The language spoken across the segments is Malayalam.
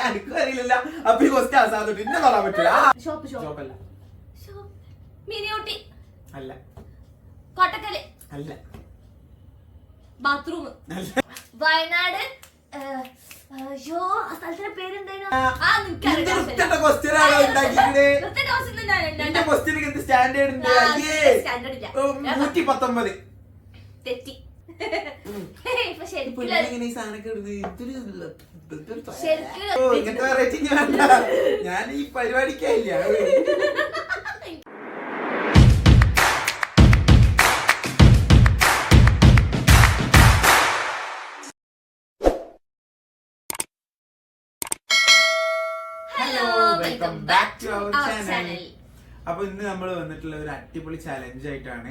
എനിക്കും അറിയില്ല. അപ്പൊ ഈ ക്വസ്റ്റ്യൻ അവസാനം പിന്നെ പറയാൻ പറ്റില്ല. ഷോപ്പല്ല. മിനിയൂട്ടി അല്ല. കോട്ടക്കല് അല്ല. ബാത്റൂം വയനാട്. അയ്യോ ആ സ്ഥലത്തിന്റെ പേരെന്തായിരുന്നു? തെറ്റി. ഞാൻ ഈ പരിപാടിക്കായില്ല. Welcome back to our channel. അപ്പൊ ഇന്ന് നമ്മൾ വന്നിട്ടുള്ള ഒരു അടിപൊളി ചലഞ്ച് ആയിട്ടാണ്.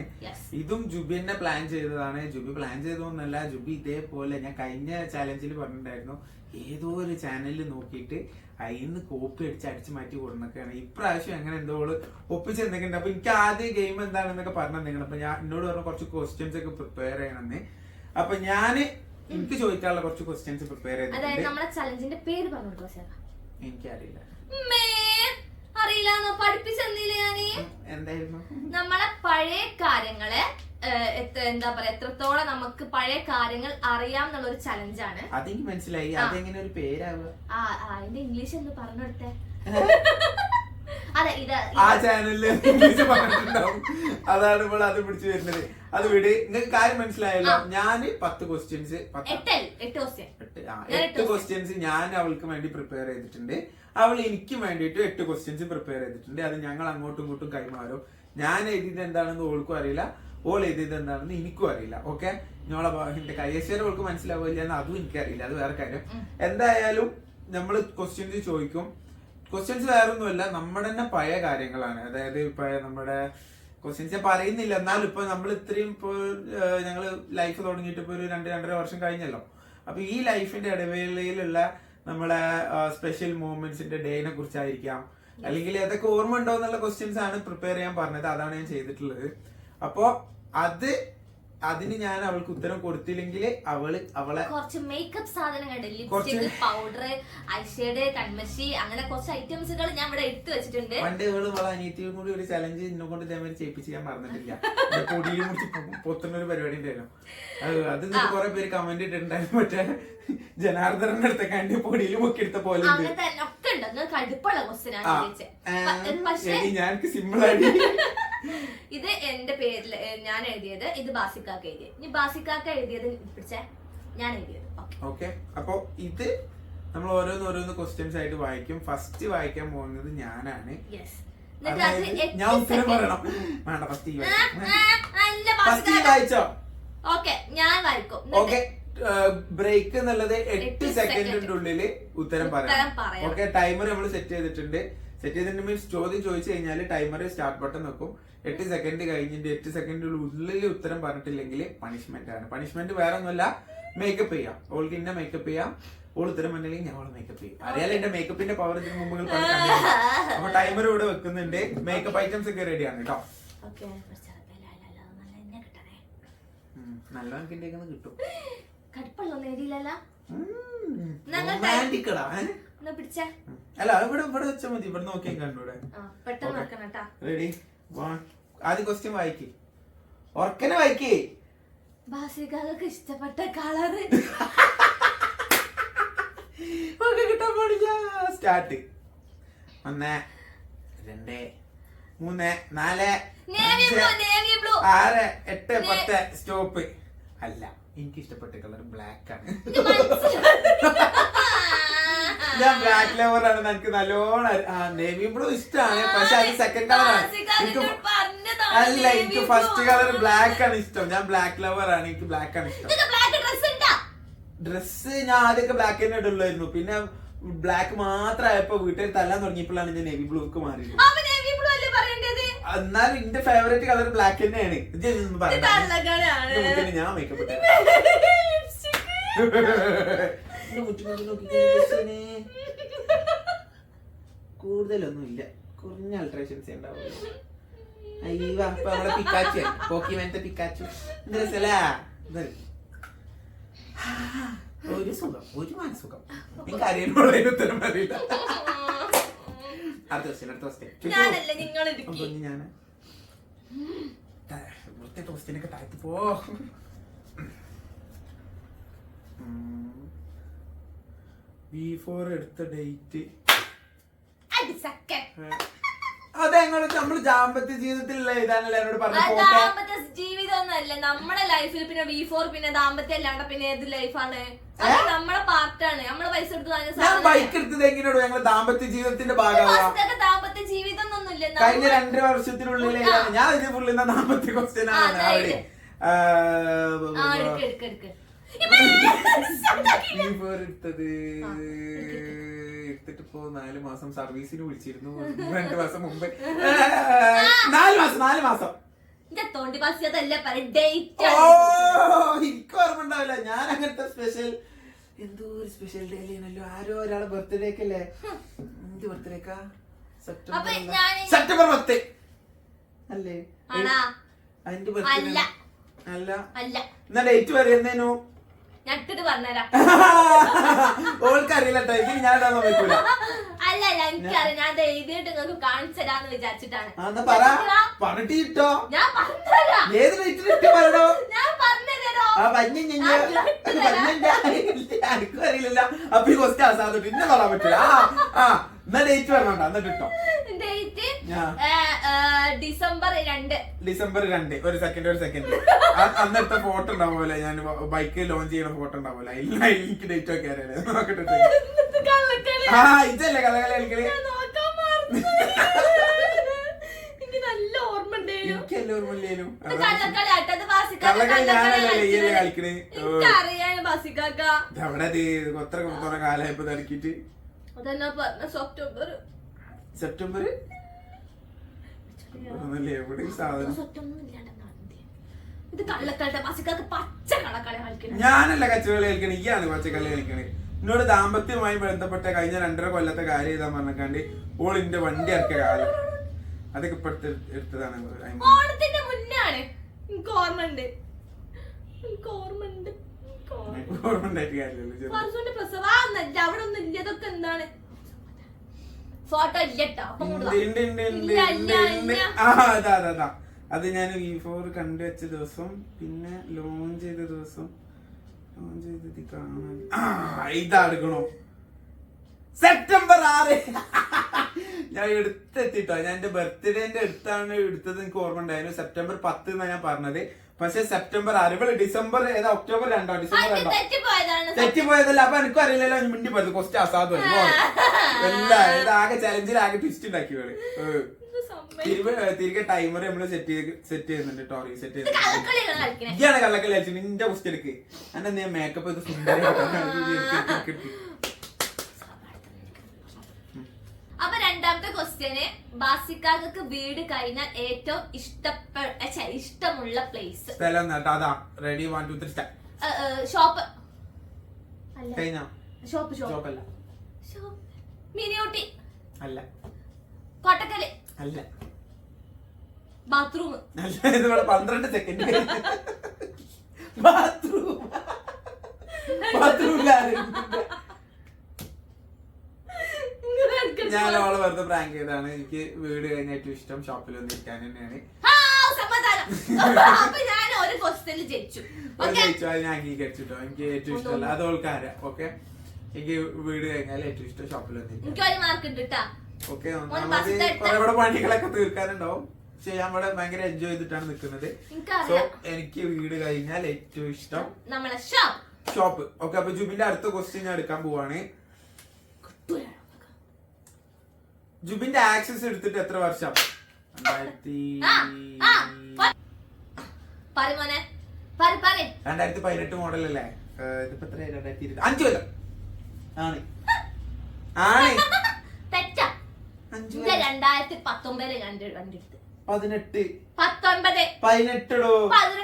ഇതും ജുബി തന്നെ പ്ലാൻ ചെയ്തതാണ്. ജുബി പ്ലാൻ ചെയ്തതൊന്നല്ല, ജുബി ഇതേപോലെ ഞാൻ കഴിഞ്ഞ ചലഞ്ചിൽ പറഞ്ഞിട്ടുണ്ടായിരുന്നു, ഏതോ ഒരു ചാനലിൽ നോക്കിയിട്ട് അതിന്ന് കോപ്പി അടിച്ച് മാറ്റി കൊടുക്കുന്നൊക്കെയാണ്. ഇപ്രാവശ്യം അങ്ങനെ എന്തോ ഒപ്പിച്ച് എന്തൊക്കെയുണ്ട്. അപ്പൊ എനിക്ക് ആദ്യം ഗെയിം എന്താണെന്നൊക്കെ പറഞ്ഞു തന്നിരിക്കണം. അപ്പൊ ഞാൻ എന്നോട് പറഞ്ഞ കുറച്ച് ക്വസ്റ്റ്യൻസ് ഒക്കെ പ്രിപ്പയർ ചെയ്യണമെന്ന്. അപ്പൊ ഞാന് എനിക്ക് ചോദിക്കാനുള്ള കുറച്ച് ക്വസ്റ്റ്യൻസ് പ്രിപ്പയർ ചെയ്തിട്ടുണ്ട്. എനിക്കറിയില്ല. അറിയില്ലാന്നോ? പഠിപ്പിച്ചെന്നില്ല ഞാന്. എന്തായിരുന്നു? നമ്മളെ പഴയ കാര്യങ്ങളെ എന്താ പറയാ, എത്രത്തോളം നമുക്ക് പഴയ കാര്യങ്ങൾ അറിയാം എന്നുള്ള ഒരു ചലഞ്ചാണ്. അതെനിക്ക് മനസ്സിലായി. അതെങ്ങനെ ഒരു പേരാവുക? അതിന്റെ ഇംഗ്ലീഷ് ഒന്ന് പറഞ്ഞെടുത്തേ. അതെ, ഇത് ആ ചാനലില് ഇംഗ്ലീഷ് പറഞ്ഞിട്ടുണ്ടാവും. അതാണ് ഇപ്പോൾ അത് പിടിച്ചു വരുന്നത്. അത് വിട്. നിങ്ങൾക്ക് കാര്യം മനസ്സിലായല്ലോ. ഞാന് 10 ക്വസ്റ്റ്യൻസ് 8 ക്വസ്റ്റ്യൻസ് ഞാൻ അവൾക്ക് വേണ്ടി പ്രിപ്പയർ ചെയ്തിട്ടുണ്ട്. അവൾ എനിക്ക് വേണ്ടിയിട്ട് 8 ക്വസ്റ്റ്യൻസ് പ്രിപ്പയർ ചെയ്തിട്ടുണ്ട്. അത് ഞങ്ങൾ അങ്ങോട്ടും ഇങ്ങോട്ടും കൈമാറും. ഞാൻ എഴുതിയത് എന്താണെന്ന് ഓൾക്കും അറിയില്ല, ഓൾ എഴുതിയത് എന്താണെന്ന് എനിക്കും അറിയില്ല. ഓക്കെ, ഞങ്ങളെ എന്റെ കൈശ്വരം ഓൾക്ക് മനസ്സിലാവില്ല എന്ന് അതും എനിക്കറിയില്ല. അത് വേറെ കാര്യം. എന്തായാലും നമ്മള് ക്വസ്റ്റ്യൻസ് ചോദിക്കും. ക്വസ്റ്റ്യൻസ് വേറെ ഒന്നുമല്ല, നമ്മുടെ തന്നെ പഴയ കാര്യങ്ങളാണ്. അതായത് ഇപ്പൊ നമ്മുടെ ക്വസ്റ്റ്യൻസ് ഞാൻ പറയുന്നില്ല, എന്നാലും ഇപ്പൊ നമ്മൾ ഇത്രയും ഇപ്പൊ ഞങ്ങള് ലൈഫ് തുടങ്ങിയിട്ട് ഇപ്പൊ ഒരു 2-2.5 വർഷം കഴിഞ്ഞല്ലോ. അപ്പൊ ഈ ലൈഫിന്റെ ഇടവേളയിലുള്ള നമ്മളെ സ്പെഷ്യൽ മൂമെന്റ്സിന്റെ ഡേനെ കുറിച്ചായിരിക്കാം, അല്ലെങ്കിൽ ഏതൊക്കെ ഓർമ്മ ഉണ്ടോ എന്നുള്ള ക്വസ്റ്റ്യൻസ് ആണ് പ്രിപ്പയർ ചെയ്യാൻ പറഞ്ഞത്. അതാണ് ഞാൻ ചെയ്തിട്ടുള്ളത്. അപ്പോ അതിന് ഞാൻ അവൾക്ക് ഉത്തരം കൊടുത്തില്ലെങ്കിൽ അവളെ കുറച്ച് മേക്കപ്പ് സാധനങ്ങളുണ്ട്, ലിപ്സ്റ്റിക്, പൗഡർ, ഐഷേഡ്, കൺമഷി, അങ്ങനെ കുറച്ച് ഐറ്റംസുകൾ ഞാൻ ഇവിടെ എടുത്തു വെച്ചിട്ടുണ്ട്. പണ്ട് ഇവള് അവളെ അനിയത്തിയും കൂടി ഒരു ചലഞ്ച് എന്നെ കൊണ്ട് ഇതേമാതിരി ചെയ്യിപ്പിച്ച് ഞാൻ പറഞ്ഞിട്ടില്ല. പൊടിയിൽ മുടിച്ച് പൊത്തുന്ന ഒരു പരിപാടി ഉണ്ടായിരുന്നു. അത് കുറെ പേര് കമന്റ് ഇട്ടിട്ടുണ്ടായിരുന്നു. മറ്റേ ജനാർദ്ദന്റെ അടുത്ത കണ്ടി പൊടിയിൽ മുക്കിയെടുത്ത പോലെ ഞാൻ സിമ്പിൾ ആയിട്ട് ഇത് എന്റെ പേരിൽ ഞാൻ എഴുതിയത്, ഇത് ബാസിക്കാക്ക എഴുതിയത്. ഇനി ബാസിക്കാക്ക എഴുതിയത് പിടിച്ചേ, ഞാൻ എഴുതിയത്. ഓക്കെ, അപ്പൊ ഇത് നമ്മൾ ഓരോന്ന് ക്വസ്റ്റ്യൻസ് ആയിട്ട് വായിക്കും. ഫസ്റ്റ് വായിക്കാൻ പോകുന്നത് ഞാനാണ്. ഞാൻ ഉത്തരം പറയണം. വേണ്ട, ഫസ്റ്റ് വായിച്ചോ? ഓക്കെ, ഞാൻ വായിക്കും. ഓക്കെ, ബ്രേക്ക് എന്നുള്ളത് 8 സെക്കൻഡിന്റെ ഉള്ളില് ഉത്തരം പറയാം. ഓക്കെ, ടൈമർ നമ്മൾ സെറ്റ് ചെയ്തിട്ടുണ്ട്. മീൻസ് ചോദ്യം ചോദിച്ചു കഴിഞ്ഞാൽ ടൈമർ സ്റ്റാർട്ട് ബട്ടൺ വെക്കും. 8 സെക്കൻഡ് കഴിഞ്ഞിട്ട് 8 സെക്കൻഡിനുള്ളിൽ ഉത്തരം പറഞ്ഞിട്ടില്ലെങ്കിൽ പണിഷ്മെന്റ് ആണ്. പണിഷ്മെന്റ് വേറെ ഒന്നുമല്ല, മേക്കപ്പ് ചെയ്യാം. ഓൾക്ക് ഇന്ന മേക്കപ്പ് ചെയ്യാം. ഓൾ ഉത്തരം പറഞ്ഞില്ലെങ്കിൽ ഞാൻ അവളെ മേക്കപ്പ് ചെയ്യും. അറിയാലോ എന്റെ മേക്കപ്പിന്റെ പവർ ഇതിന് മുമ്പ് അപ്പൊ ടൈമർ ഇവിടെ വെക്കുന്നുണ്ട്. മേക്കപ്പ് ഐറ്റംസ് ഒക്കെ റെഡിയാണ് കേട്ടോ. നല്ല കിട്ടും. അല്ല, ഇവിടെ വെച്ചാൽ മതി. ഇവിടെ നോക്കിയാൽ കണ്ടൂടെ. റെഡി? ആദ്യ ക്വസ്റ്റ്യൻ വായിക്കേ. ഓർക്കനെ വായിക്കേ. ഇഷ്ടപ്പെട്ട കളറ് കിട്ടാൻ പാടില്ല. സ്റ്റാർട്ട്. 1 2 3 4 5 6 8 10 സ്റ്റോപ്പ്. അല്ല, എനിക്ക് ഇഷ്ടപ്പെട്ട കളർ ബ്ലാക്ക് ആണ്. ഞാൻ ബ്ലാക്ക് ലവറാണ്. എനിക്ക് നല്ലോണം നേവി ബ്ലൂ ഇഷ്ടമാണ്, പക്ഷെ അത് സെക്കൻഡ് കളറാണ്. അല്ല, എനിക്ക് ഫസ്റ്റ് കളർ ബ്ലാക്ക് ആണ് ഇഷ്ടം. ഞാൻ ബ്ലാക്ക് ലവറാണ്. എനിക്ക് ബ്ലാക്ക് ആണ് ഇഷ്ടം. ഡ്രസ് ഞാൻ ആദ്യമൊക്കെ ബ്ലാക്ക് തന്നെ ഇടുള്ളായിരുന്നു. പിന്നെ ബ്ലാക്ക് മാത്രമായപ്പോ വീട്ടിൽ തല്ലാൻ തുടങ്ങിയപ്പോഴാണ് ഞാൻ നേവി ബ്ലൂക്ക് മാറിയത്. എന്നാലും എന്റെ ഫേവറേറ്റ് കളർ ബ്ലാക്ക് തന്നെയാണ്. ഞാൻ മേക്കപ്പ് കൂടുതലൊന്നും ഇല്ല, കുറഞ്ഞ അൾട്രേഷൻസ് ഉണ്ടാവുള്ളൂ. അയ്യോ, അപ്പൊ നമ്മളെ പിക്കാച്ചു പോക്കിമാനത്തെ പിക്കാച്ചു. ഒരു സുഖം, ഒരു മനസുഖം. എനിക്ക് അറിയുമ്പോഴേക്കും ഉത്തരം അറിയില്ല. അടുത്ത ക്വസ്റ്റ്യൻ ഞാനല്ലേ നിങ്ങൾ ഞാൻ ഇവിടുത്തെ ക്വസ്റ്റ്യനൊക്കെ താഴ്ത്തി പോ. V4 എടുത്ത ഡേറ്റ് അതെ നമ്മള് ദാമ്പത്യ ജീവിതത്തിലുള്ള ഇതാണല്ലോ എന്നോട് പറഞ്ഞു. ദാമ്പത്യ ജീവിതമൊന്നുമല്ല നമ്മുടെ ലൈഫിൽ. പിന്നെ V4 പിന്നെ ദാമ്പത്യം അല്ലാണ്ട് പിന്നെ ഏത് ലൈഫാണ്? നമ്മളെ പാർട്ടാണ്. നമ്മള് പൈസ എടുത്ത് ഞാൻ ബൈക്ക് എടുത്തത് എങ്ങനെയോട് ഞങ്ങൾ ദാമ്പത്യ ജീവിതത്തിന്റെ ഭാഗമാണ്. ദാമ്പത്യ ജീവിതം ഒന്നുമില്ല. കഴിഞ്ഞ 2 വർഷത്തിനുള്ളിൽ ഞാൻ ഇത് ഫുള്ളിന്ന ദാമ്പത്യ ക്വസ്റ്റ്യൻ ആണ്. അവിടെ എടുത്തിട്ടിപ്പോ 4 മാസം സർവീസിന് വിളിച്ചിരുന്നു. 2 മാസം മുമ്പ് 4 മാസം എനിക്ക് ഓർമ്മ ഉണ്ടാവില്ല. ഞാൻ അങ്ങനത്തെ സ്പെഷ്യൽ എന്തോ ഒരു സ്പെഷ്യൽ ഡേ ആണല്ലോ. ആരോ ഒരാളെ ബർത്ത്ഡേക്കല്ലേ? എന്ത് ബർത്ത്ഡേക്കാ? സെപ്റ്റംബർ 10 അല്ലേ? അതിന്റെ ബർത്ത്ഡേ അല്ല. എന്നാ ഡേറ്റ് പറയുന്നേനു ഞട്ടിട്ട് പറഞ്ഞുതരാം. ഓൾക്കറിയില്ല കേട്ടോ. ഇതിന് ഞാൻ ഇടാൻ പറ്റൂല. അല്ല എനിക്കറിയാം. ഞാൻ എഴുതിയിട്ട് നിങ്ങൾക്ക് കാണിച്ചു തരാന്ന് വിചാരിച്ചിട്ടാണ്. പറഞ്ഞിട്ടോ ഞാൻ പറഞ്ഞുതരാം. ഏത് ഡേറ്റിലിട്ട് പറയണോ? ഞാൻ പറഞ്ഞുതരോ? എനിക്കും അറിയില്ല. അപ്പൊ ഈ ക്വസ്റ്റ്യൻ അവസാനം പിന്നെ പറയാൻ പറ്റില്ല. എന്നാ ഡേറ്റ് പറഞ്ഞോണ്ടാ. എന്നിട്ട് ഇട്ടോ ഡേറ്റ് December 2. December 2. ഒരു സെക്കൻഡ് അന്നെടുത്ത ഫോട്ടോ ഉണ്ടാവുമല്ലോ. ഞാൻ ബൈക്ക് ലോഞ്ച് ചെയ്യുന്ന ഫോട്ടോ ഉണ്ടാവുമല്ലോ. എനിക്ക് ഡേറ്റ് ഒക്കെ അറിയാലേ. നോക്കട്ടെ. ഇതല്ലേ കഥകളി കളിക്കല്? നല്ല ഓർമ്മ എനിക്കല്ല ഓർമ്മയില്ലേലും. കളിക്കണേ അവിടെ എത്ര കാലായപ്പോ തടക്കിട്ട്. സെപ്റ്റംബർ എവിടെ സാധനം? ഞാനല്ല കച്ചകളി കളിക്കണേ. ഈയാണ് പച്ചക്കളി കളിക്കണേ. എന്നോട് ദാമ്പത്യവുമായി ബന്ധപ്പെട്ട കഴിഞ്ഞ 2.5 കൊല്ലത്തെ കാര്യം ചെയ്താൻ പറഞ്ഞാണ്ട് ഓൾ എന്റെ വണ്ടി ഇറക്കിയ കാലം അതൊക്കെ ഇപ്പൊ എടുത്തതാണ്. ഓണത്തിന്റെ മുന്നാണ്. എനിക്ക് ഓർമ്മയുണ്ട്. ഓർമ്മ ഉണ്ടായിട്ട് കാര്യമില്ല. അവിടെ ഒന്നും ഇല്ല. ഇതൊക്കെ എന്താണ്? ഫോട്ടോ ഇല്ലട്ടോ. അതാ അത് ഞാൻ V4 കണ്ടുവച്ച ദിവസം, പിന്നെ ലോഞ്ച് ചെയ്ത ദിവസം, ലോഞ്ച് ചെയ്തത് കാണാൻ ഇതാ എടുക്കണോ? സെപ്റ്റംബർ 6. ഞാൻ എടുത്തെത്തിട്ടോ. ഞാൻ എന്റെ ബർത്ത്ഡേന്റെ അടുത്താണ് എടുത്തത്. എനിക്ക് ഓർമ്മ ഉണ്ടായിരുന്നു. സെപ്റ്റംബർ 10 എന്നാണ് ഞാൻ പറഞ്ഞത്. പക്ഷെ സെപ്റ്റംബർ 6. ഇവിടെ ഡിസംബർ ഏതാ? ഒക്ടോബർ 2. ഡിസംബർ 2 തെറ്റിപ്പോയതല്ല. അപ്പൊ എനിക്കും അറിയില്ലല്ലോ. മിണ്ടി പോയത് ക്വസ്റ്റ്യൻ അസാധുവായി എല്ലാ ഇതാകെ ചലഞ്ചിൽ ആകെ ട്വിസ്റ്റ് ഉണ്ടാക്കി. തിരികെ ടൈമർ നമ്മള് സെറ്റ് ചെയ്യുന്നുണ്ട്. ടോറി സെറ്റ് ചെയ്യുന്നുണ്ട്. ഇയാണ് കള്ളക്കളി കളിച്ചു. നിന്റെ ക്വസ്റ്റ്യൻ എടുക്ക്. എന്നെ നീ മേക്കപ്പ് ചെയ്ത് സുന്ദരി. അപ്പൊ രണ്ടാമത്തെ ക്വസ്റ്റ്യന്, ബാസിക്കാക്ക് വീട് കഴിഞ്ഞാൽ ഏറ്റവും ഇഷ്ടമുള്ള പ്ലേസ്? സ്ഥലം അതാ. Ready 1 2 3 start. ഷോപ്പ് കഴിഞ്ഞോ? ഷോപ്പ് അല്ല. മിനിയൂട്ടി അല്ല. കോട്ടക്കല് അല്ല. ബാത്റൂം അല്ല. ഇതിവിടെ 12 സെക്കൻഡ്. ബാത്റൂം ഞാൻ അവളെ വെറുതെ പ്രാങ്ക് ചെയ്താണ്. എനിക്ക് വീട് കഴിഞ്ഞ ഏറ്റവും ഇഷ്ടം ഷോപ്പിൽ വന്ന് ഇരിക്കാൻ തന്നെയാണ്. ഞാൻ അംഗീകരിച്ചിട്ടോ. എനിക്ക് ഏറ്റവും ഇഷ്ടമല്ല അത് ഓൾക്കാരാ. ഓക്കെ, എനിക്ക് വീട് കഴിഞ്ഞാൽ ഏറ്റവും ഇഷ്ടം ഷോപ്പിൽ വന്നിരിക്കും. ഓക്കെ, കുറെ പണികളൊക്കെ തീർക്കാനുണ്ടാവും. പക്ഷെ ഞാൻ ഇവിടെ ഭയങ്കര എൻജോയ് ചെയ്തിട്ടാണ് നിൽക്കുന്നത്. സോ എനിക്ക് വീട് കഴിഞ്ഞാൽ ഏറ്റവും ഇഷ്ടം ഷോപ്പ്. ഓക്കെ, അപ്പൊ ജുബിന്റെ അടുത്ത ക്വസ്റ്റ്യൻ ഞാൻ എടുക്കാൻ പോവാണ്. ജുബിന്റെ ആക്സസ് എടുത്തിട്ട് എത്ര വർഷം? 2018 മോഡൽ അല്ലേ? ഇതിപ്പോ എത്ര? 2020. 5 കൊല്ലം ആണ്. 2019 കണ്ടെടുത്ത് 18 19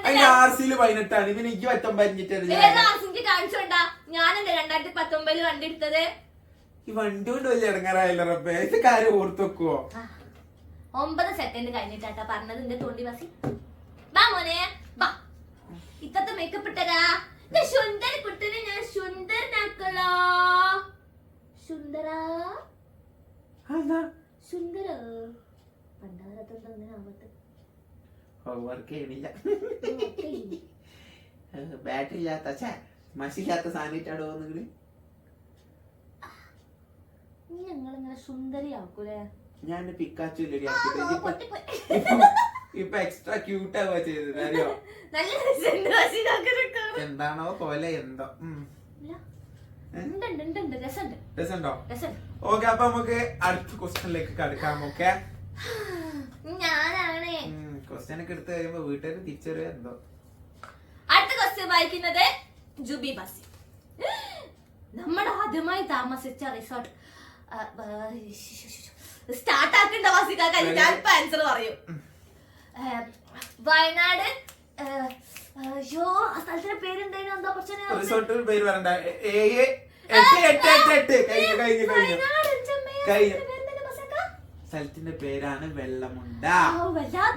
അതിന്റെ ആർസിയില് 18 ആണ്. ഇവന് എനിക്ക് 19 കാണിച്ചോണ്ടാ. ഞാനല്ലേ 2019 കണ്ടെടുത്തത്. ഈ വണ്ടി കൊണ്ട് വലിയ ഇടങ്ങാറായില്ല റബ്ബേ. ഇത് കാര്യം ഓർത്ത് വെക്കുവോ? 9 സെക്കൻഡ് കഴിഞ്ഞിട്ടാ പറഞ്ഞത്. എന്റെ തോണ്ടി ബസി ബാ മോനെ ബാ. ഇത്തത്തെ മേക്കപ്പ് ഇട്ടരാ. സുന്ദരി കുട്ടനെ വർക്ക് ചെയ്യണില്ല. ബാറ്ററി ഇല്ലാത്ത മഷില്ലാത്ത സാധനമായിട്ടാണ് പോകുന്നത്. ഞങ്ങളിങ്ങനെ സുന്ദരിയാക്കൂലേ? ഞാൻ പിക്കാച്ചു ഇപ്പൊ എക്സ്ട്രാ ക്യൂട്ട് ആവുക ചെയ്തത് അറിയോ? എന്താണോ പോലെ എന്തോ രസമുണ്ടോ? ഓക്കെ, അപ്പൊ നമുക്ക് അടുത്ത ക്വസ്റ്റ്യനിലേക്ക് കടക്കാം. ഓക്കെ, ഞാനാണ് ക്വസ്റ്റ്യൻ ഒക്കെ എടുത്ത് കഴിയുമ്പോ വീട്ടുകാർ തിരിച്ചറിയാ എന്തോ. അടുത്ത ക്വസ്റ്റ്യൻ വായിക്കുന്നത് ജുബി ബസി. നമ്മുടെ ആദ്യമായി താമസിച്ച റിസോർട്ട് സ്റ്റാർട്ട് ആക്കണ്ട വാസിക്കാക്ക, ഞാൻ ഇപ്പൊ ആൻസർ പറയും. വയനാട്. അയ്യോ, ആ സ്ഥലത്തിന്റെ പേരുണ്ടായിരുന്നു, എന്താ പ്രശ്നം? റിസോർട്ട് പേര് പറയണ്ട. സ്ഥലത്തിന്റെ പേരാണ് വെള്ളമുണ്ട.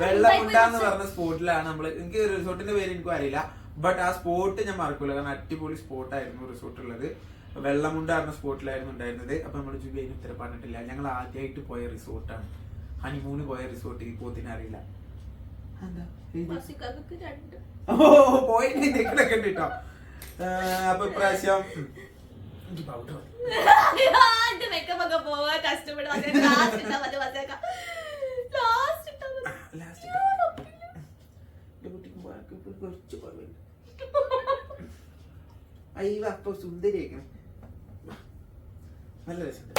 വെള്ളമുണ്ട എന്ന് പറഞ്ഞ സ്പോട്ടിലാണ് നമ്മള്. എനിക്ക് റിസോർട്ടിന്റെ പേര് എനിക്കും അറിയില്ല, ബട്ട് ആ സ്പോട്ട് ഞാൻ മറക്കൂല, കാരണം അടിപൊളി സ്പോട്ടായിരുന്നു റിസോർട്ട് ഉള്ളത്. വെള്ളമുണ്ട പറഞ്ഞ സ്പോട്ടിലായിരുന്നു ഉണ്ടായിരുന്നത്. അപ്പൊ നമ്മള് ജുബി അതിന് ഉത്തരം പറഞ്ഞിട്ടില്ല. ഞങ്ങൾ ആദ്യമായിട്ട് പോയ റിസോർട്ടാണ്, ഹണിമൂണ് പോയ റിസോർട്ട്. ഈ പോത്തിന് അറിയില്ല പോയിട്ട് നിൽക്കണൊക്കെ ഉണ്ട് കേട്ടോ. അപ്പൊ ഇപ്രാവശ്യം അയ്യോ, അപ്പൊ സുന്ദരിയാക്കണം. നല്ല രസമുണ്ട്.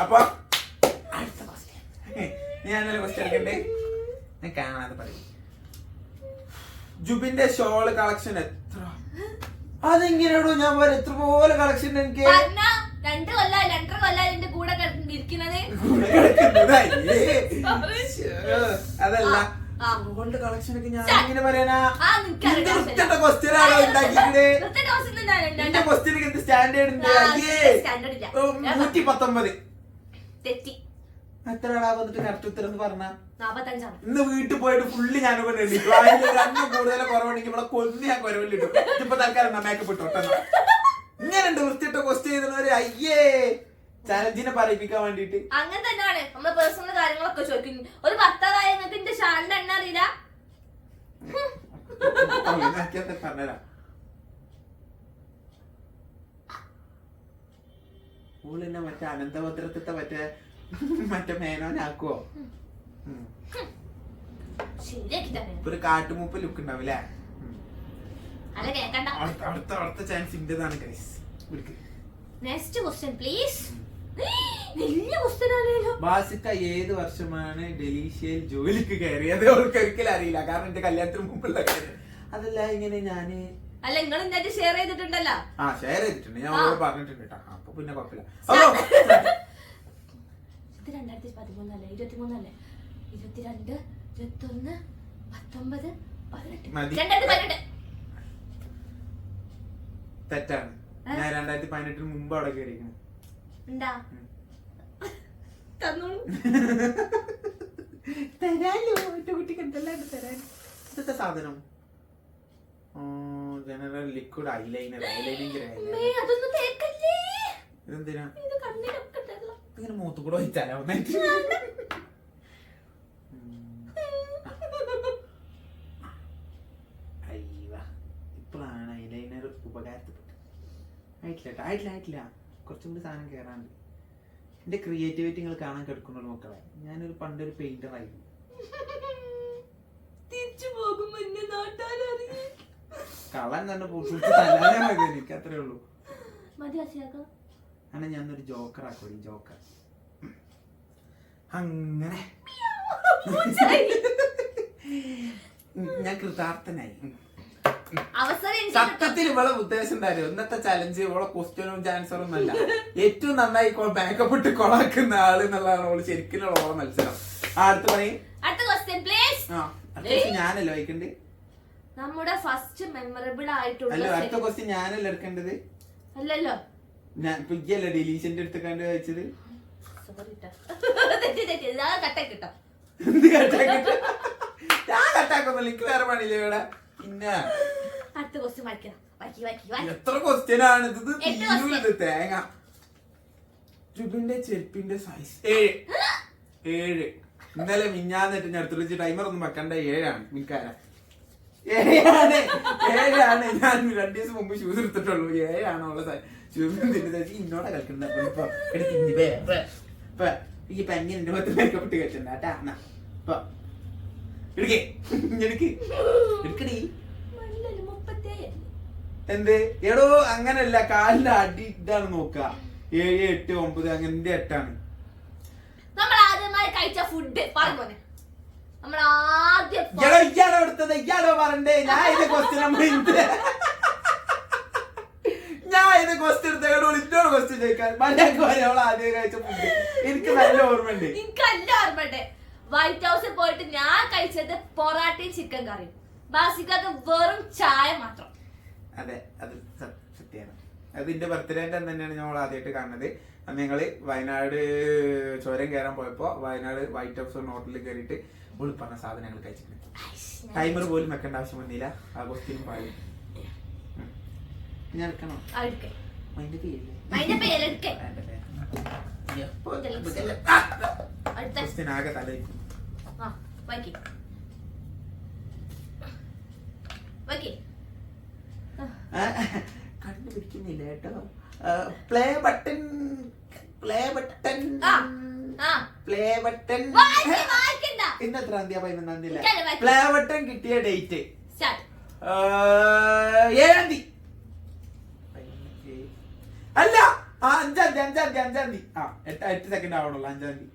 അപ്പൊ അടുത്ത ക്വസ്റ്റ്യൻ ഞാനൊരു ക്വസ്റ്റ്യൻ എടുക്കണ്ടേ? ഞാൻ കാണാതെ പറയും. ജുബിന്റെ ഷോള് കളക്ഷൻ എത്ര? അതെങ്ങനെയാണോ ഞാൻ പറയാം, എത്ര പോലെ കളക്ഷൻ എനിക്ക് 2 കൊല്ലം 2.5 കൊല്ലം എന്റെ കൂടെ ഇരിക്കുന്നത്. അതല്ല ഷോളിന്റെ കളക്ഷൻ ഒക്കെ ഞാൻ എങ്ങനെ പറയാനാ? ക്വസ്റ്റ്യൻ ആണോ ഉണ്ടാക്കിയത്? എന്റെ ക്വസ്റ്റ്യൻ എന്ത് സ്റ്റാൻഡേർഡ് ഉണ്ട്? 119 തെറ്റി. എത്ര വന്നിട്ട് കറക്റ്റ് ഉത്തരം പറഞ്ഞ 45. ഇന്ന് വീട്ടിൽ പോയിട്ട് ഫുള്ള് ഞാൻ കൊണ്ടിട്ടു. അതിന്റെ അന്ന് കൂടുതൽ കുറവുണ്ടെങ്കിൽ ഇവിടെ കൊന്ന് ഞാൻ കുറവില്ലിട്ടു. ഇപ്പൊ തൽക്കാലം മേക്കപ്പ് ഇട്ടു. ഇങ്ങനെയുണ്ട് വൃത്തിയിട്ട ക്വസ്റ്റ്യൻ ചെയ്തവര്. അയ്യേ, ചലഞ്ചിനെ പറയിപ്പിക്കാൻ വേണ്ടിട്ട്. അങ്ങനെ തന്നെയാണ് നമ്മള് പേഴ്സണൽ കാര്യങ്ങളൊക്കെ ചോദിക്കും. ഒരു ഭർത്താവായ നിങ്ങൾക്ക് എന്റെ ഷാളിന്റെ എണ്ണ അറിയില്ല? പറഞ്ഞരാ. ഓളെന്നെ മറ്റേ അനന്തഭദ്രത്തെ മറ്റേ മേനോനാക്കുവോ? ഒരു കാട്ടുമൂപ്പ് ലുക്ക് ഉണ്ടാവില്ലേ? അടുത്ത ചാൻസ് ഇന്റേതാണ് ഗൈസ്. Next question please. വലിയ ക്വസ്റ്റ്യൻ ആണല്ലോ. ബാസിക്ക ഏത് വർഷമാണ് ഡെലീഷ്യയിൽ ജോലിക്ക് കയറിയത്? അവർക്ക് ഒരിക്കലും അറിയില്ല, കാരണം എന്റെ കല്യാണത്തിന് മുമ്പുള്ള കാര്യം. അതല്ല, ഇങ്ങനെ ഞാന് അല്ല നിങ്ങൾ ഇന്നത്തെ ഷെയർ ചെയ്തിട്ടുണ്ടല്ലോ. ഷെയർ ചെയ്തിട്ടുണ്ട്, ഞാൻ പറഞ്ഞിട്ടുണ്ട് കേട്ടോ. അപ്പൊ പിന്നെ കുഴപ്പമില്ല. 2013 അല്ലേ? 23 അല്ലേ? 22, 21, 19, 18. തെറ്റാണ്. ഞാൻ 2018 മുമ്പ് അവിടെ കയറിയിരിക്കുന്നു. തരാലോ, എന്റെ കുട്ടിക്ക് എന്തെല്ലാം തരാൻ. ഇതൊക്കെ സാധനം ജനറൽ ലിക്വിഡ് ഐലൈനർ. ഇതെന്തിനാ ഇങ്ങനെ മൂത്തു കൂടെ വെച്ചാലോ? ഇപ്പോഴാണ് ഐലൈനർ ഉപകാരപ്പെട്ടത്. ആയിട്ടില്ല കുറച്ചും കൂടി സാധനം കയറാണ്ട്. എന്റെ ക്രിയേറ്റിവിറ്റി നിങ്ങൾ കാണാൻ കിടക്കുന്നുള്ളൂ മക്കളെ. ഞാനൊരു പണ്ടൊരു പെയിന്റർ ആയിരുന്നു. കളൻ തന്നെ തല്ലാനേ മതി എനിക്ക്, അത്രേ ഉള്ളൂ. അങ്ങനെ ഞാനൊരു ജോക്കർ ആക്കും. ജോക്കർ അങ്ങനെ ഞാൻ കൃതാർത്ഥനായി. സത്യത്തിൽ ഇവളെ ഉദ്ദേശം ഉണ്ടായിരുന്നു ഇന്നത്തെ ചലഞ്ച് ഇവളെ ക്വസ്റ്റ്യനും ചാൻസറും ഒന്നല്ല, ഏറ്റവും നന്നായി മേക്കപ്പ് ഇട്ട് കൊളാക്കുന്ന ആള് എന്നുള്ളതാണ് അവള് ശരിക്കും ഓളെ മത്സരം. അടുത്ത പറയും. ഞാനല്ലോ വായിക്കണ്ടേ? നമ്മുടെ ഫസ്റ്റ് മെമ്മറബിൾ ആയിട്ടുള്ള അടുത്ത ക്വസ്റ്റ്യൻ ഞാനല്ല എടുക്കേണ്ടത്. അല്ലല്ലോ, ഞാൻ പിക്കല്ലേ ഡെലീഷന്റെ അടുത്ത് കണ്ട് വായിച്ചത്. ഞാൻ കട്ടാക്കുന്നില്ല, എനിക്ക് വേറെ പണിയില്ല ഇവിടെ. പിന്നെ അടുത്ത ക്വസ്റ്റ്യൻ വായിക്കാം. എത്ര ക്വസ്റ്റ്യൻ ആണ് ഇത്? എട്ട് തീരൂലത് തേങ്ങ. ടുബിന്റെ ചെരുപ്പിന്റെ സൈസ് 7. ഇന്നലെ മിഞ്ഞാന്നിട്ട് ഞാൻ എടുത്തു വെച്ച് ടൈമർ ഒന്നും വെക്കണ്ട. 7 മിക്കാര 7 ഞാൻ 2 ദിവസം മുമ്പ് ഷൂസ് എടുത്തിട്ടുള്ളൂ. 7 ഉള്ള ഇന്നോടെ കളിക്കുന്ന ഈ പെണ്ണിന്റെ പത്ത് മേക്കപ്പ് ഇട്ട് വെച്ചിട്ടാ എടുക്കടി. എന്ത് എടോ അങ്ങനല്ല, കാലിന്റെ അടി ഇതാണ് നോക്ക. 7, 8, 9 അങ്ങനെ 8 നമ്മൾ ആദ്യമായി കഴിച്ച ഫുഡ് പറഞ്ഞോനെ. നമ്മൾ ആദ്യം ഇയാളോ എടുത്തത് ഇയാളോ പറഞ്ഞേ. ഞാൻ ഇത് ക്വസ്റ്റ്യൻ എടുത്തോട് ഇന്നോട് ക്വസ്റ്റ്യൻ ചോദിക്കാൻ മലയാളം ആദ്യം കഴിച്ച ഫുഡ് എനിക്ക് നല്ല ഓർമ്മയുണ്ട്. എനിക്ക് നല്ല ഓർമ്മയുണ്ട്. വൈറ്റ് ഹൗസിൽ പോയിട്ട് ഞാൻ കഴിച്ചത് പൊറാട്ടയും ചിക്കൻ കറിയും. ബാസിക്കൊക്കെ വെറും ചായ മാത്രം. അതെ, അത് സത്യമാണ്. അത് എന്റെ ബർത്ത്ഡേന്റെ അന്ന് തന്നെയാണ് ഞങ്ങൾ ആദ്യമായിട്ട് കാണുന്നത്. അന്ന് ഞങ്ങള് വയനാട് ചുരം കയറാൻ പോയപ്പോ വയനാട് വൈറ്റ് ഹൗസ് ഹോട്ടലിൽ കയറിയിട്ട് ഉൾപ്പറഞ്ഞ സാധനങ്ങൾ കഴിച്ചിട്ടുണ്ട്. ടൈമർ പോലും വെക്കേണ്ട ആവശ്യം വന്നില്ല. ആ ക്വസ്റ്റ്യനും പാടി ഞാൻ എടുക്കണോ? ആകെ തലയിക്കും. കണ്ടുപിടിക്കുന്നില്ല കേട്ടോ. പ്ലേ ബട്ടൺ ഇന്ന് എത്രാം തീയതി? 11-ാം തീയതി. പ്ലേ ബട്ടൺ കിട്ടിയ ഡേറ്റ് 7-ാം തീയതി അല്ല 5-ാം തീയതി. 8 സെക്കൻഡ് ആവണല്ലോ. 5-ാം തീയതി.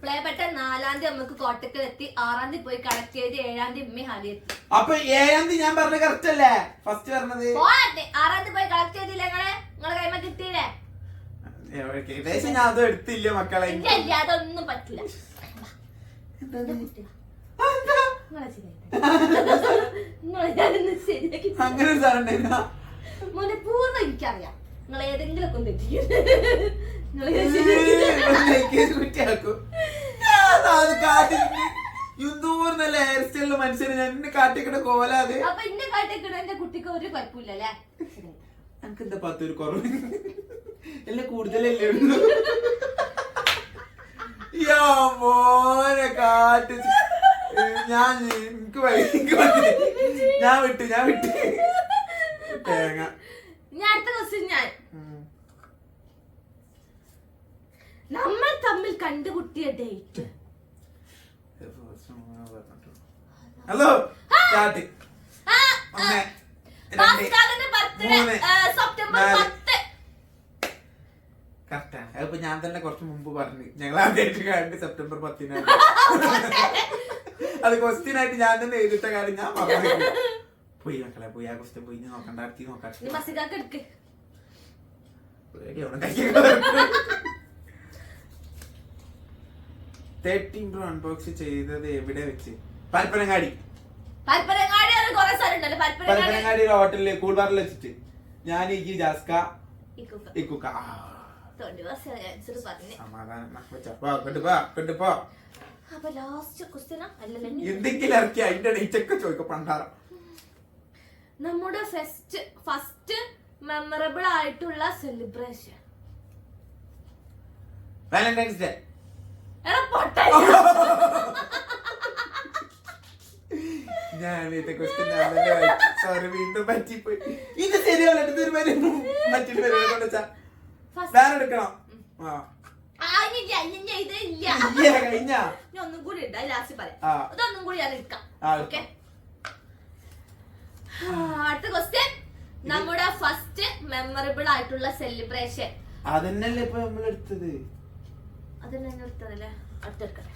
പ്ലേ ബട്ടൺ 4-ാം തീയതി നമുക്ക് കോട്ടക്കലെത്തി. 6-ാം തീയതി പോയി കളക്ട് ചെയ്ത് 7-ാം തീയതി ഉമ്മ ഹാലിയെത്തി. അപ്പൊ 7-ാം തീയതി ഞാൻ പറഞ്ഞ കറക്റ്റ് അല്ലേ? ഫസ്റ്റ് പറഞ്ഞത് 6-ാം തീയതി പോയി കളക്ട് ചെയ്തില്ലേ? നിങ്ങളെ കൈമ കിട്ടിയില്ലേ? ഏകദേശം ഞാൻ അത് എടുത്തില്ല മക്കളെ. അതൊന്നും പറ്റില്ല. അങ്ങനെ ഒരു സാധനം ഉണ്ടായിരുന്ന മോനെ പൂർണ്ണ എനിക്കറിയാം. നിങ്ങൾ ഏതെങ്കിലും ഒക്കെ തെറ്റിക്കും. നല്ല ഹെയർ സ്റ്റൈലില് മനുഷ്യന് എന്നെ കാട്ടിക്കണ കോലാത്. അപ്പൊ എന്നെ കാട്ടിക്കണ എന്റെ കുട്ടിക്ക് ഒരു കുഴപ്പമില്ലല്ലേ? എനിക്ക് എന്താ 10 ഒരു കുറവ് എല്ലാം കൂടുതലല്ലേ ഉള്ളൂ. മോനെ കാട്ടി ഞാൻ ഞാൻ വിട്ടു തേങ്ങ. ഞാൻ അടുത്ത ക്വസ്റ്റ്യൻ നമ്മൾ തമ്മിൽ കണ്ടുമുട്ടിയ ഡേറ്റ്. Hello start. സെപ്റ്റംബർ 10. കറക്റ്റാണ്. അതിപ്പോ ഞാൻ തന്നെ കുറച്ച് മുമ്പ് പറഞ്ഞു. ഞങ്ങൾ ആദ്യമായിട്ട് കണ്ട് സെപ്റ്റംബർ 10-നാണ്. അത് ക്വസ്റ്റ്യൻ ആയിട്ട് ഞാൻ തന്നെ എഴുതിട്ട കാര്യം ഞാൻ പറഞ്ഞു. പോയി മക്കളെ പോയി. ആ ക്വസ്റ്റ്യൻ പോയി നോക്കണ്ട. അടുത്ത് നോക്കാം. 13 Pro അൺബോക്സ് ചെയ്തത് എവിടെ വെച്ച്? പരപ്പനങ്ങാടി ഹോട്ടലില് കൂൾ ബാറിൽ വെച്ചിട്ട്. ഞാൻ ഈ ജാസ്ക ഇക്കുക്ക. എന്തെങ്കിലും ഇറക്കി അതിന്റെ ഡേറ്റ് ഒക്കെ ചോദിക്കും പണ്ടാറ. നമ്മുടെ ഫസ്റ്റ് മെമ്മറബിൾ ആയിട്ടുള്ള സെലിബ്രേഷൻ വാലന്റൈൻസ് ഡേ. ഞാൻ സോറി വീണ്ടും പറ്റിപ്പോയി. ഇത് ശരിയല്ല. മറ്റൊരു വേറെ എടുക്കണം. കഴിഞ്ഞ ഒന്നും കൂടി ഇടാം. ലാസ്റ്റ് പറയാം. അതൊന്നും കൂടി ഞാൻ എടുക്കാം. ഓക്കെ. അടുത്ത ക്വസ്റ്റ്യൻ. നമ്മുടെ ഫസ്റ്റ് മെമ്മറബിൾ ആയിട്ടുള്ള സെലിബ്രേഷൻ. അതന്നല്ലേ ഇപ്പൊ നമ്മൾ എടുത്തത്. അതല്ലേ അടുത്തെടുക്കട്ടെ.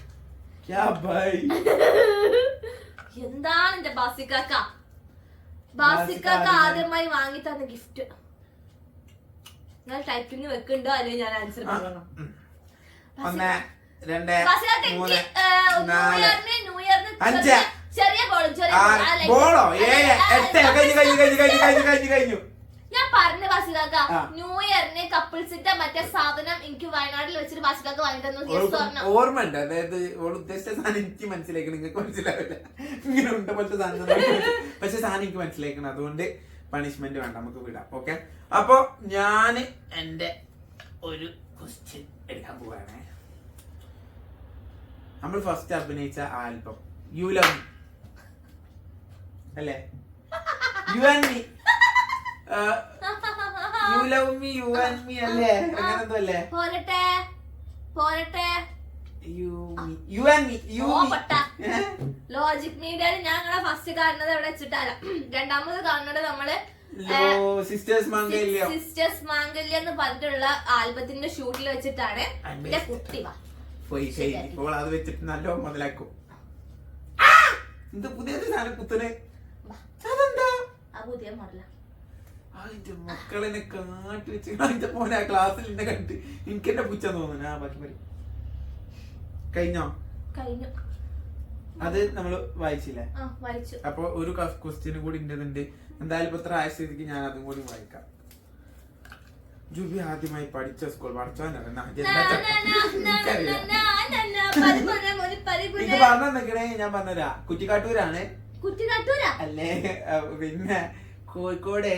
എന്താണ് എന്റെ ബാസിക്കാക്ക ആദ്യമായി വാങ്ങി തന്ന ഗിഫ്റ്റ്? ഞാൻ ടൈപ്പിംഗ് വെക്കുന്നുണ്ടോ അല്ലെങ്കിൽ ഞാൻ ആൻസർ പറയണം? 1 2 3 4 ചെറിയ ബോളോ 7 8 കഴിഞ്ഞു. ഞാൻ ഞാൻ പറഞ്ഞു ബാസികാക്ക ആ. ന്യൂ ഇയറിന് കപ്പിൾസിന്റെ മറ്റേ സാധനം എനിക്ക് വയനാട്ടിൽ വെച്ചിട്ട് ബാസികാക്ക വാങ്ങി തന്നു യെസ് പറഞ്ഞു. ഓർമ്മ ഉണ്ട്, അതായത് ഓൾ ഉദ്ദേശിച്ച സാധനം എനിക്ക് മനസ്സിലാക്കണം, നിങ്ങൾക്ക് മനസ്സിലാവില്ല. ഇങ്ങനെ ഉണ്ട പോലത്തെ സാധനം പക്ഷെ സാധനം എനിക്ക് മനസ്സിലാക്കണം, അതുകൊണ്ട് പണിഷ്മെന്റ് വേണ്ട, നമുക്ക് വിടാം. ഓക്കെ, അപ്പൊ ഞാന് എന്റെ ഒരു ക്വസ്റ്റ്യൻ എടുക്കാൻ പോവാണേ. നമ്മൾ ഫസ്റ്റ് അഭിനയിച്ച ആൽബം യു ലവ് മീ അല്ലേ? You and me, you love me, you and me അല്ലേ? അങ്ങനെ എന്തോ അല്ലേ? പോരട്ടെ പോരട്ടെ you and me, you logic മീഡിയയിൽ ഞങ്ങളെ ഫസ്റ്റ് കാണുന്നത് എവിടെ വെച്ചിട്ടല്ല, രണ്ടാമത് കാണുന്നത് നമ്മള് സിസ്റ്റേഴ്സ് മാംഗല്യം, സിസ്റ്റേഴ്സ് മാംഗല്യം എന്ന് പറഞ്ഞിട്ടുള്ള ആൽബത്തിന്റെ ഷൂട്ടിൽ വെച്ചിട്ടാണ്. എന്റെ കുട്ടി വാ പോയി ഇപ്പോൾ അത് വെച്ചിട്ട് നല്ല മുതലാക്കും. എന്ത് പുതിയ സാധനം കുത്തനെ, അതെന്താ ആ പുതിയ മോഡല അതിന്റെ മക്കളെന്നെ കാട്ടി വെച്ച് അതിന്റെ മോനെ ആ ക്ലാസ്സിൽ എന്നെ കണ്ടിട്ട് എനിക്ക് എന്നെ പുച്ഛം തോന്നുന്നു. ആ ബാക്കി പറയും. കഴിഞ്ഞോ? കഴിഞ്ഞു. അത് നമ്മള് വായിച്ചില്ലേ? വായിച്ചു. അപ്പൊ ഒരു ക്വസ്റ്റ്യനും കൂടി ഉണ്ട്. എന്തായാലും ഇപ്പൊ ഇത്ര ആയ സ്ഥിതിക്ക് ഞാൻ അതും കൂടി വായിക്കാം. ജുബി ആദ്യമായി പഠിച്ച സ്കൂൾ പഠിച്ചോന്നറിയണേ ഞാൻ പറഞ്ഞുതരാ. കുറ്റിക്കാട്ടൂരാണ്. കുറ്റിക്കാട്ടൂരാ അല്ലേ? പിന്നെ കോഴിക്കോട്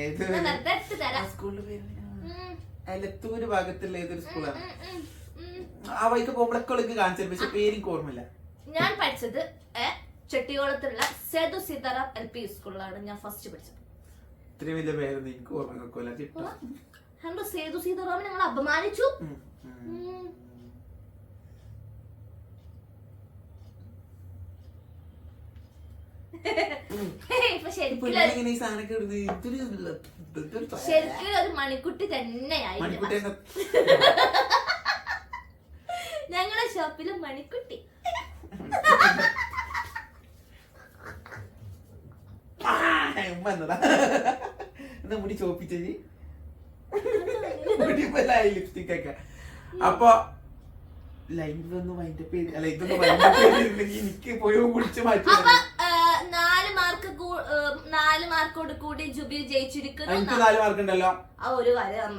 ഏത് സ്കൂളിന്റെ പേര്? എലത്തൂര് ഭാഗത്തുള്ള ഏതൊരു സ്കൂളാണ്? ആ വഴിക്ക് പോകുമ്പോഴൊക്കെ കാണിച്ചത്, പക്ഷെ പേരെനിക്ക് ഓർമ്മയില്ല. ഞാൻ പഠിച്ചത് ചെട്ടിയോളത്തുള്ള സേതു സീതാറാം LP സ്കൂളിലാണ് ഞാൻ ഫസ്റ്റ് പഠിച്ചത്. ഇത്രയും വലിയ പേരൊന്നും എനിക്ക് ഓർമ്മ വെക്കൂല. സേതു സീതാറാം ഞങ്ങൾ അപമാനിച്ചു. ശരിക്കും ഒരു മണിക്കുട്ടി തന്നെയായി ഞങ്ങളെ ഷോപ്പില് മണിക്കുട്ടി. എന്നാ മുടി ചോപ്പിച്ചി ലിപ്സ്റ്റിക് ഒക്കെ. അപ്പൊ ലൈവ് ഒന്ന് വൈൻഡപ്പ് ചെയ്ത്, അല്ല ഇതൊന്ന് വൈൻഡപ്പ് ചെയ്തിട്ടുണ്ടെങ്കിൽ എനിക്ക് പോയി കുളിച്ച് മാറ്റി. 4 മാർക്കോട് കൂടി ജുബി ജയിച്ചിരിക്കുന്നു. എനിക്ക് 4 മാർക്ക് ഉണ്ടല്ലോ. ആ ഒരു കാര്യം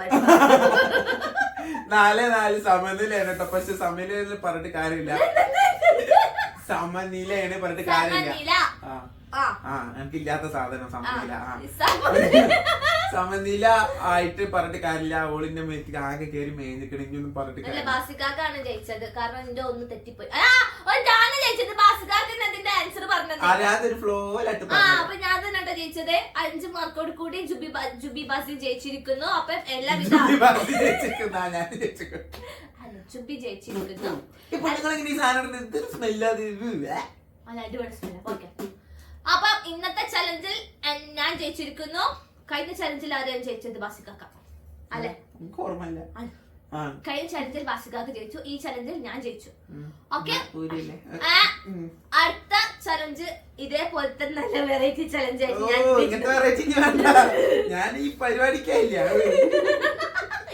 4 സമനിലയാണ് കേട്ടോ. പക്ഷെ സമനില പറഞ്ഞിട്ട് കാര്യമില്ല, സമനിലയാണ് പറഞ്ഞിട്ട് കാര്യമില്ല. എനിക്കില്ലാത്ത സാധനം സമനില. സമനില ആയിട്ട് പറഞ്ഞിട്ട് കാര്യമില്ല. ഓളിന്റെ മേത്തേക്ക് ആകെ കയറി മേഞ്ഞിക്കണെങ്കിലും പറഞ്ഞിട്ട് കാര്യമില്ല. ബാസിക്കാക്കാണ് ജയിച്ചത്, കാരണം എന്റെ ഒന്ന് തെറ്റിപ്പോയി. അറിയാതൊരു ഫ്ലോയിലായിട്ട് അപ്പൊ ഞാൻ തന്നെ ജയിച്ചത്. 5 മാർക്കോട് കൂടി ജുബി ബാസി ജയിച്ചിരിക്കുന്നു. അപ്പൊ എല്ലാവിധ ജുബി ജയിച്ചിരിക്കുന്നു. അപ്പൊ ഇന്നത്തെ ചലഞ്ചിൽ ഞാൻ ജയിച്ചിരിക്കുന്നു. കഴിഞ്ഞ ചലഞ്ചിൽ ആരെയാണ് ജയിച്ചത്? ബാസിക്കാക്ക അല്ലെ? ഓർമ്മയില്ല. കഴിഞ്ഞ ചലഞ്ചിൽ ബാസിക്കാക്ക ജയിച്ചു, ഈ ചലഞ്ചിൽ ഞാൻ ജയിച്ചു. ഓക്കെ, അടുത്ത ചലഞ്ച് ഇതേപോലത്തെ നല്ല വെറൈറ്റി ചലഞ്ച് ഞാൻ ഈ പരിപാടിക്കായില്ല.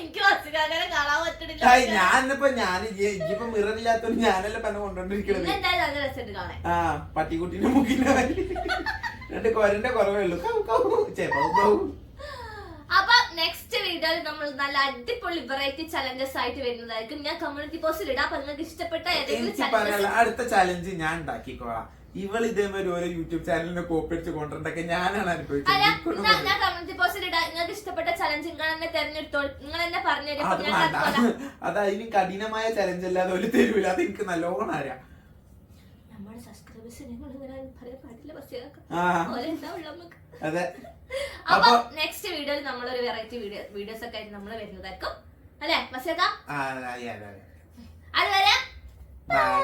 എനിക്ക് ബാസിക്കാക്കനെ കാണാൻ പറ്റണില്ല. ഞാനിപ്പോ ഇപ്പൊ മിററില്ലാത്തോണ്ട് ഞാനല്ല പന കൊണ്ടോണ്ടിരിക്കുന്നത്. എന്തായാലും നല്ല രസമുണ്ട് കാണാൻ. പട്ടിക്കുട്ടിന്റെ മുക്കിന്റെ 2 കൊരന്റെ കുറവേ ഉള്ളൂ. അപ്പൊ നെക്സ്റ്റ് വീഡിയോയിൽ നമ്മൾ നല്ല അടിപൊളി വെറൈറ്റി ചലഞ്ചസ് ആയിട്ട് വരുന്നതായിരിക്കും. ഞാൻ കമ്മ്യൂണിറ്റി പോസ്റ്റിൽ ഇടാം. അപ്പൊ നിങ്ങൾക്ക് ഇഷ്ടപ്പെട്ട ഏതെങ്കിലും അടുത്ത ചലഞ്ച് ഞാൻ ഉണ്ടാക്കിക്കോളാം. ഇവൾ ഇതേമാതിരി ഓരോ യൂട്യൂബ് ചാനലിനെ കോപ്പിടിച്ച് കൊണ്ടിട്ടൊക്കെ ഞാനാണ് അനുഭവിച്ചത്. ഞാൻ കമ്മ്യൂണിറ്റി പോസ്റ്റിൽ ഇടാം. നിങ്ങൾക്ക് ഇഷ്ടപ്പെട്ട ചലഞ്ച് നിങ്ങൾ തന്നെ തെരഞ്ഞെടുത്തോളൂ. നിങ്ങൾ തന്നെ പറഞ്ഞു. അത് അതിന് കഠിനമായ ചലഞ്ച് അല്ലാതെ ഒരു തരൂല. അത് എനിക്ക് നല്ലോണം അറിയാം. നമ്മുടെ സബ്സ്ക്രൈബേഴ്സ് നിങ്ങൾ പറയാൻ പാടില്ല. അതെ. അപ്പൊ നെക്സ്റ്റ് വീഡിയോയിൽ നമ്മളൊരു വെറൈറ്റി വീഡിയോസ് ഒക്കെ ആയിട്ട് നമ്മൾ വരുന്നതായിരിക്കും അല്ലെ മസിയക്ക? അതുവരെ ബൈ.